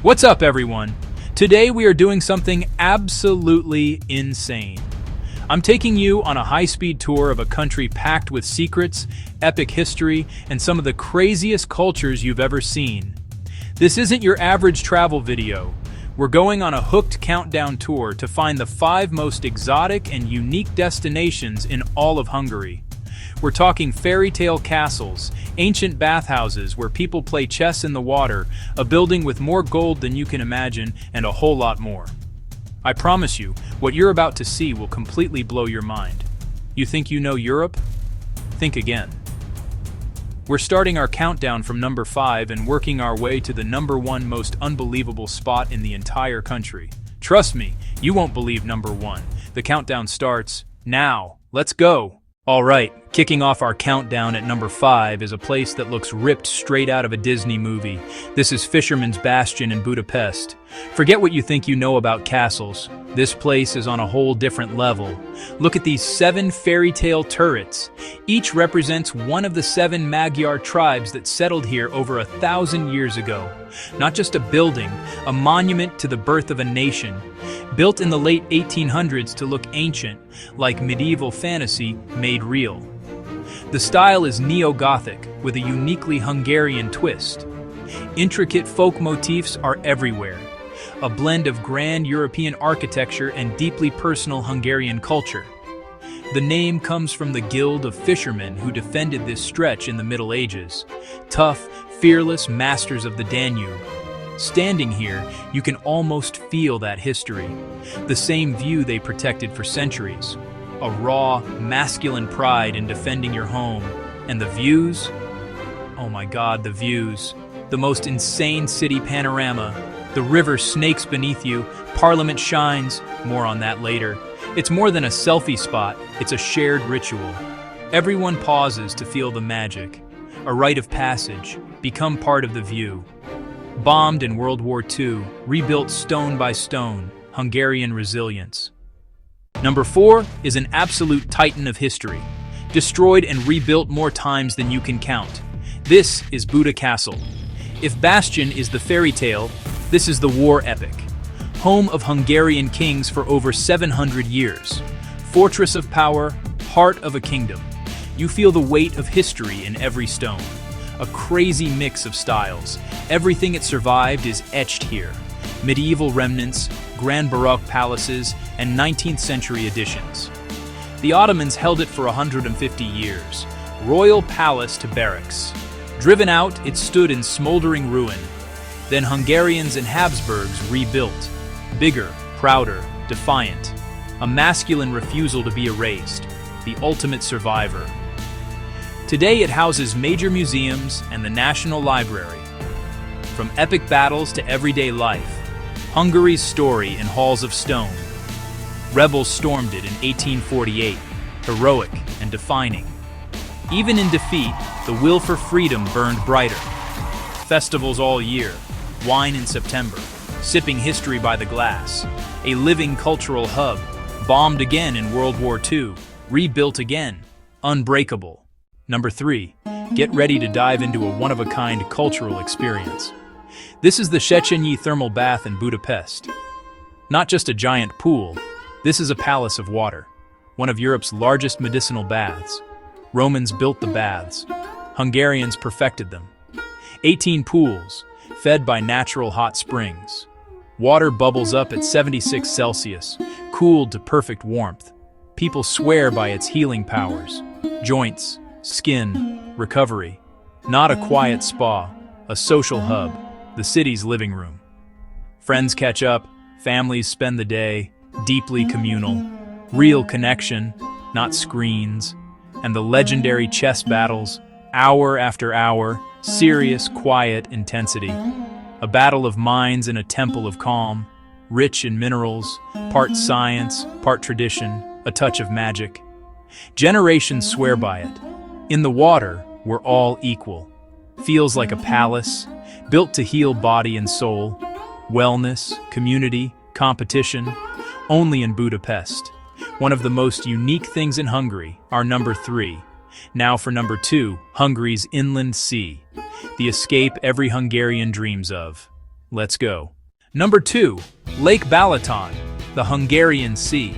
What's up, everyone? Today we are doing something absolutely insane. I'm taking you on a high-speed tour of a country packed with secrets, epic history, and some of the craziest cultures you've ever seen. This isn't your average travel video. We're going on a hooked countdown tour to find the 5 most exotic and unique destinations in all of Hungary. We're talking fairy tale castles, ancient bathhouses where people play chess in the water, a building with more gold than you can imagine, and a whole lot more. I promise you, what you're about to see will completely blow your mind. You think you know Europe? Think again. We're starting our countdown from number 5 and working our way to the number 1 most unbelievable spot in the entire country. Trust me, you won't believe number 1. The countdown starts now. Let's go! Alright, kicking off our countdown at number 5 is a place that looks ripped straight out of a Disney movie. This is Fisherman's Bastion in Budapest. Forget what you think you know about castles. This place is on a whole different level. Look at these 7 fairy tale turrets. Each represents one of the 7 Magyar tribes that settled here over 1,000 years ago. Not just a building, a monument to the birth of a nation. Built in the late 1800s to look ancient, like medieval fantasy made real. The style is neo-Gothic, with a uniquely Hungarian twist. Intricate folk motifs are everywhere, a blend of grand European architecture and deeply personal Hungarian culture. The name comes from the guild of fishermen who defended this stretch in the Middle Ages. Tough, fearless masters of the Danube. Standing here, you can almost feel that history. The same view they protected for centuries. A raw, masculine pride in defending your home. And the views? Oh my God, the views. The most insane city panorama. The river snakes beneath you, Parliament shines, more on that later. It's more than a selfie spot, it's a shared ritual. Everyone pauses to feel the magic. A rite of passage, become part of the view. Bombed in World War II, rebuilt stone by stone, Hungarian resilience. Number 4 is an absolute titan of history, destroyed and rebuilt more times than you can count. This is Buda Castle. If Bastion is the fairy tale, this is the war epic. Home of Hungarian kings for over 700 years. Fortress of power, heart of a kingdom. You feel the weight of history in every stone. A crazy mix of styles. Everything it survived is etched here. Medieval remnants, Grand Baroque palaces, and 19th century additions. The Ottomans held it for 150 years. Royal palace to barracks. Driven out, it stood in smoldering ruin. Then Hungarians and Habsburgs rebuilt. Bigger, prouder, defiant. A masculine refusal to be erased. The ultimate survivor. Today it houses major museums and the National Library. From epic battles to everyday life, Hungary's story in halls of stone. Rebels stormed it in 1848, heroic and defining. Even in defeat, the will for freedom burned brighter. Festivals all year, wine in September, sipping history by the glass. A living cultural hub, bombed again in World War II, rebuilt again, unbreakable. Number 3, get ready to dive into a one-of-a-kind cultural experience. This is the Széchenyi thermal bath in Budapest. Not just a giant pool, this is a palace of water, one of Europe's largest medicinal baths. Romans built the baths. Hungarians perfected them. 18 pools, fed by natural hot springs. Water bubbles up at 76 Celsius, cooled to perfect warmth. People swear by its healing powers. Joints, skin, recovery. Not a quiet spa, a social hub, the city's living room. Friends catch up, families spend the day, deeply communal. Real connection, not screens. And the legendary chess battles, hour after hour, serious, quiet intensity. A battle of minds in a temple of calm, rich in minerals, part science, part tradition, a touch of magic. Generations swear by it. In the water, we're all equal. Feels like a palace, built to heal body and soul. Wellness, community, competition, only in Budapest. One of the most unique things in Hungary, our number 3. Now for number 2, Hungary's inland sea. The escape every Hungarian dreams of. Let's go. Number 2. Lake Balaton, the Hungarian Sea.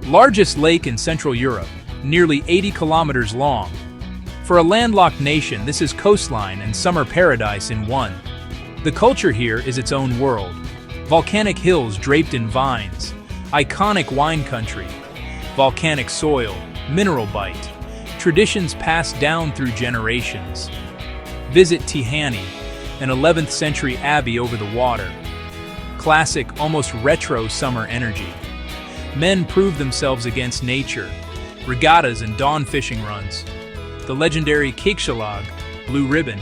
Largest lake in Central Europe, nearly 80 kilometers long. For a landlocked nation, this is coastline and summer paradise in one. The culture here is its own world. Volcanic hills draped in vines, iconic wine country, volcanic soil, mineral bite, traditions passed down through generations. Visit Széchenyi, an 11th century abbey over the water. Classic, almost retro summer energy. Men prove themselves against nature, regattas and dawn fishing runs. The legendary Kéksalag, blue ribbon.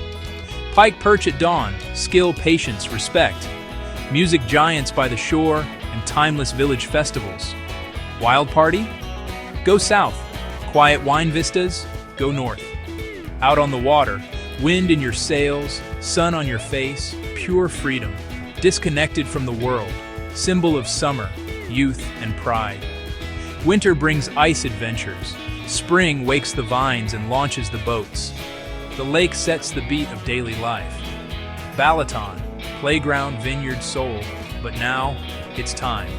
Pike perch at dawn, skill, patience, respect. Music giants by the shore and timeless village festivals. Wild party? Go south. Quiet wine vistas? Go north. Out on the water, wind in your sails, sun on your face, pure freedom. Disconnected from the world, symbol of summer, youth, and pride. Winter brings ice adventures. Spring wakes the vines and launches the boats. The lake sets the beat of daily life. Balaton, playground, vineyard, soul. But now, it's time.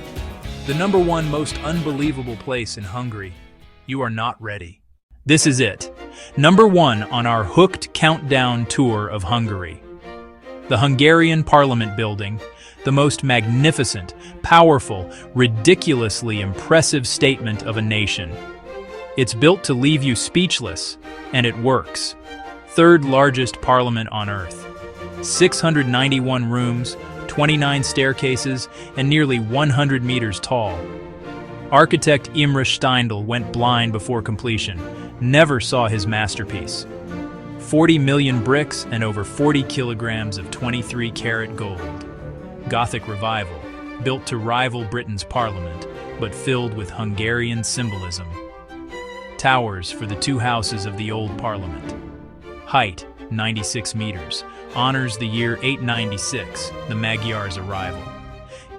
The number 1 most unbelievable place in Hungary. You are not ready. This is it. Number 1 on our hooked countdown tour of Hungary. The Hungarian Parliament building, the most magnificent, powerful, ridiculously impressive statement of a nation. It's built to leave you speechless, and it works. 3rd largest parliament on earth. 691 rooms, 29 staircases, and nearly 100 meters tall. Architect Imre Steindl went blind before completion, never saw his masterpiece. 40 million bricks and over 40 kilograms of 23-karat gold. Gothic revival, built to rival Britain's parliament, but filled with Hungarian symbolism. Towers for the 2 houses of the old parliament. Height, 96 meters, honors the year 896, the Magyars' arrival.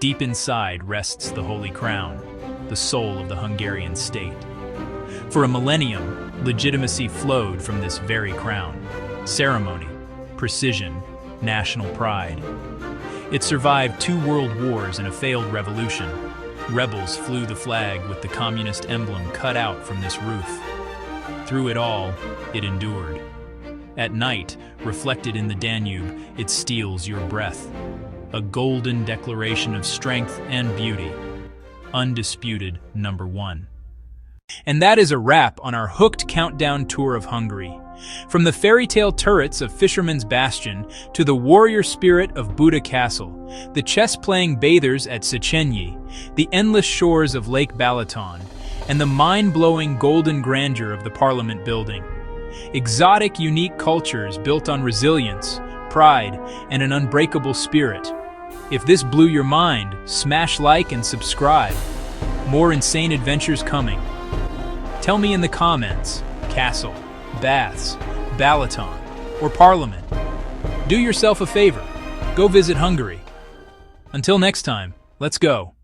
Deep inside rests the Holy Crown, the soul of the Hungarian state. For a millennium, legitimacy flowed from this very crown. Ceremony, precision, national pride. It survived 2 world wars and a failed revolution. Rebels flew the flag with the communist emblem cut out from this roof. Through it all, it endured. At night, reflected in the Danube, it steals your breath. A golden declaration of strength and beauty. Undisputed number 1. And that is a wrap on our hooked countdown tour of Hungary. From the fairy tale turrets of Fisherman's Bastion to the warrior spirit of Buda Castle, the chess-playing bathers at Széchenyi, the endless shores of Lake Balaton, and the mind-blowing golden grandeur of the Parliament building. Exotic, unique cultures built on resilience, pride, and an unbreakable spirit. If this blew your mind, smash like and subscribe. More insane adventures coming. Tell me in the comments, castle, baths, Balaton, or Parliament. Do yourself a favor. Go visit Hungary. Until next time, let's go.